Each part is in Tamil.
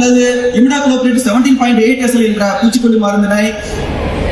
அல்லது இமிடாக்ளோபிரிட் 17.8 SL என்ற பூச்சிக்கொல்லி மருந்தினை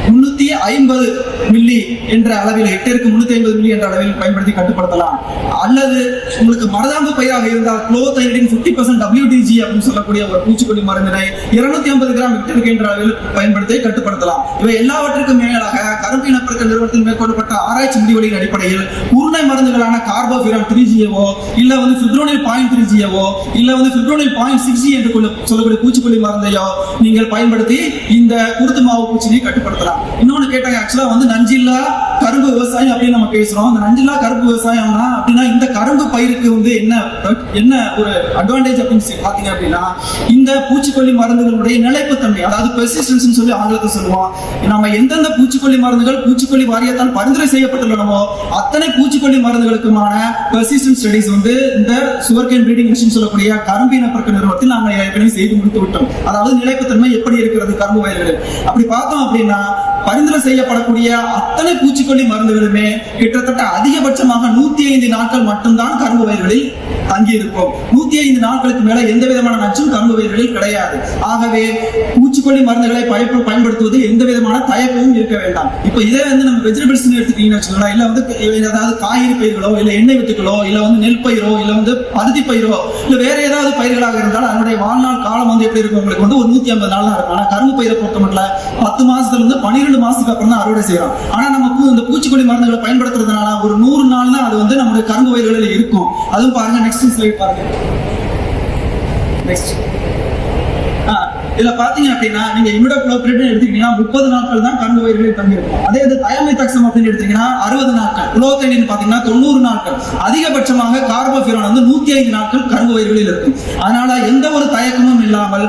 350 மில்லி என்ற அளவில், ஹெக்டேருக்கு 350 மில்லி என்ற அளவில் பயன்படுத்தி கட்டுப்படுத்தலாம். அல்லது உங்களுக்கு மரதாம்பு பயிராக இருந்தால் குளோதைடின் 50% WDG அப்படின்னு சொல்லக்கூடிய ஒரு பூச்சிக்கொல்லி மருந்தினை 250 கிராம் ஹெக்டேருக்கு என்ற அளவில் பயன்படுத்தி கட்டுப்படுத்தலாம். இவை எல்லாவற்றுக்கும் மேலாக கரும்பு இனப்பெருக்க நிறுவனத்தில் மேற்கொள்ளப்பட்ட ஆராய்ச்சி முடிவுகளின் அடிப்படையில் உருணை மருந்துகளான கார்போஃபிரான் 3GAவோ இல்ல வந்து ஃபிப்ரோனில் 0.3GAவோ இல்ல வந்து ஃபிப்ரோனில் 0.6G என்று சொல்லக்கூடிய பூச்சிக்கொல்லி மருந்தையோ நீங்கள் பயன்படுத்தி இந்த குருத்து மாவு பூச்சியை கட்டுப்படுத்தலாம். இன்னொன்னு கேட்டாங்க, ஆக்சுவலா வந்து நஞ்சில்லா கரும்பு விவசாயம் அப்படின்னு நம்ம பேசுறோம். இந்த நஞ்சில்லா கரும்பு விவசாயம்னா அப்படின்னா இந்த கரும்பு பயிருக்கு வந்து என்ன ஒரு அட்வான்டேஜ் அப்படின்னு பாத்தீங்க அப்படின்னா, இந்த பூச்சிக்கொல்லி மருந்துகளுடைய நிலைப்புத்தன்மை, அதாவது பெர்சிஸ்டன்ஸ் சொல்லி ஆங்கிலத்தில் சொல்லுவோம். நம்ம எந்தெந்த பூச்சிக்கொல்லி மருந்துகள் பூச்சிக்கொல்லி வாரியத்தால் பரிந்துரை செய்யப்பட்டுள்ளனவோ அத்தனை பூச்சிக்கொல்லி மருந்துகளுக்குமான பெர்சிஸ்டன்ஸ் ஸ்டடிஸ் வந்து இந்த சுகர்கேன் பிரீடிங் மிஷின் சொல்லக்கூடிய கரும்பு இனப்பெருக்க நிறுவனத்தில் நாம ஏற்கனவே செய்து முடித்து விட்டோம். அதாவது நிலைப்புத்தன்மை எப்படி இருக்கிறது கரும்பு வயல்களில் அப்படி பார்த்தோம் அப்படின்னா, பரிந்துரை செய்யப்படக்கூடிய அத்தனை பூச்சிக்கொல்லி மருந்துகளுமே கிட்டத்தட்ட அதிகபட்சமாக 105 நாட்கள் மட்டும்தான் கரும்பு வயல்களில் தங்கியிருக்கும். 105 நாட்களுக்கு மேல எந்த விதமான நச்சும் கரும்பு வயல்களில் கிடையாது. ஆகவே பூச்சிக்கொல்லி மருந்துகளை பயன்படுத்துவது எந்த விதமான தயக்கமும் இருக்க வேண்டாம். இப்ப இதே வந்து நம்ம வெஜிடபிள்ஸ் எடுத்துக்கிட்டீங்கன்னு வச்சுக்கோங்களேன், இல்ல வந்து ஏதாவது காய்கறி பயிர்களோ இல்ல எண்ணெய் வித்துக்களோ இல்ல வந்து நெல் பயிரோ இல்ல வந்து பருத்தி பயிரோ இல்ல வேற ஏதாவது பயிர்களாக இருந்தால் அதனுடைய வாழ்நாள் காலம் வந்து எப்படி இருக்கும், உங்களுக்கு வந்து ஒரு 150 நாள் தான் இருக்கும். ஆனா கரும்பு பயிரை பொறுத்த மட்டும் 10 மாசத்துல இருந்து 12 மாசத்துக்கு அப்புறம் தான் அறுவடை செய்யறோம். ஆனா நம்ம இந்த பூச்சிக்கொல்லி மருந்துகளை பயன்படுத்துறதுனால ஒரு 100 நாள் தான் அது வந்து நம்முடைய கரும்பு வயல்களில் இருக்கும். அதுவும் பாருங்க, நெக்ஸ்ட் ஸ்லைட் பாருங்க. நெக்ஸ்ட் இதுல பாத்தீங்க அப்படின்னா, நீங்க இமிடாக்ளோபிரிட் எடுத்தீங்கன்னா 30 நாட்கள் தான் கரும்பு வயல்களில் தங்கியிருக்கும். அதே இது தயமிதாக்சம் அப்படின்னு எடுத்தீங்கன்னா 60 நாட்கள், குளோதைடின் பாத்தீங்கன்னா 90 நாட்கள், அதிகபட்சமாக கார்போஃபிரான் வந்து 105 நாட்கள் கரும்பு வயல்களில் இருக்கும். அதனால எந்த ஒரு தயக்கமும் இல்லாமல்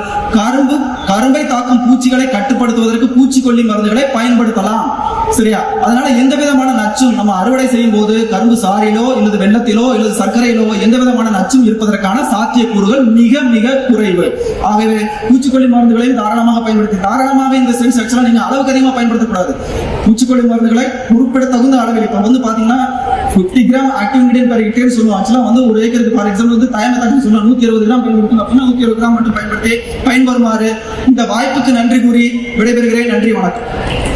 கரும்பை தாக்கும் பூச்சிகளை கட்டுப்படுத்துவதற்கு பூச்சிக்கொல்லி மருந்துகளை பயன்படுத்தலாம். சரியா? அதனால எந்த விதமான நச்சும் நம்ம அறுவடை செய்யும் போது கரும்பு சாறிலோ இல்லது வெள்ளத்திலோ இல்லது சர்க்கரையிலோ எந்த விதமான நச்சும் இருப்பதற்கான சாத்தியக்கூறுகள் மிக மிக குறைவு. ஆகவே பூச்சிக்கொல்லி மருந்துகளையும் தாராளமாக பயன்படுத்தி, தாராளமாக இந்த சென்ஸ் ஆக்சுவலா நீங்க அளவுக்கு அதிகமாக பயன்படுத்தக்கூடாது. பூச்சிக்கொல்லி மருந்துகளை குறிப்பிட தகுந்த அளவில், இப்ப வந்து பாத்தீங்கன்னா 50 gram active ingredient per hectare சொல்லுவோம். ஆக்சுவலா வந்து ஒரு ஏக்கருக்கு ஃபார் எக்ஸாம்பிள் வந்து தயமிதாக்சம் சொல்லுவோம் 120 கிராம் பயன்படுத்தணும் அப்படின்னா 120 கிராம் மட்டும் பயன்படுத்தி பயன்பெறுமாறு இந்த வாய்ப்புக்கு நன்றி கூறி விடைபெறுகிறேன். நன்றி, வணக்கம்.